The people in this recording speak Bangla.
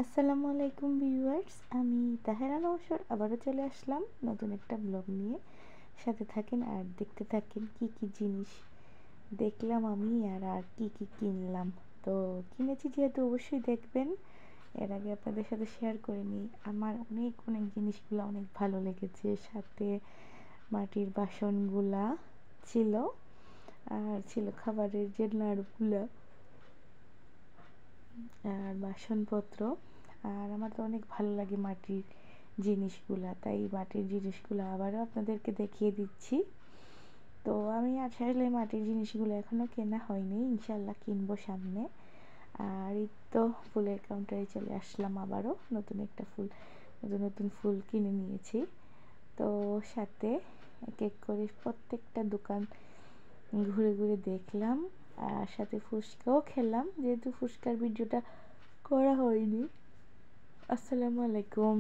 আসসালামু আলাইকুম ভিউয়ার্স, আমি তাহেরা নওশর আবারও চলে আসলাম নতুন একটা ব্লগ নিয়ে। সাথে থাকেন আর দেখতে থাকেন কি কি জিনিস দেখলাম আমি আর কি কি কিনলাম। তো কিনেছি যেহেতু অবশ্যই দেখবেন। এর আগে আপনাদের সাথে শেয়ার করে নিই, আমার অনেক অনেক জিনিসগুলো অনেক ভালো লেগেছে। সাথে মাটির বাসনগুলা ছিল, আর ছিল খাবারের যে নাড়ুগুলা আর বাসনপত্র। আর আমার তো অনেক ভালো লাগে মাটির জিনিসগুলা, তাই মাটির জিনিসগুলো আবারও আপনাদেরকে দেখিয়ে দিচ্ছি। তো আমি আসলে মাটির জিনিসগুলো এখনও কেনা হয়নি, ইনশাল্লাহ কিনবো সামনে। আর এই তো ফুলের কাউন্টারে চলে আসলাম, আবারও নতুন একটা নতুন নতুন ফুল কিনে নিয়েছি। তো সাথে এক এক করে প্রত্যেকটা দোকান ঘুরে ঘুরে দেখলাম, আর সাথে ফুচকাও খেলাম, যেহেতু ফুচকার ভিডিওটা করা হয়নি। আসসালামু আলাইকুম।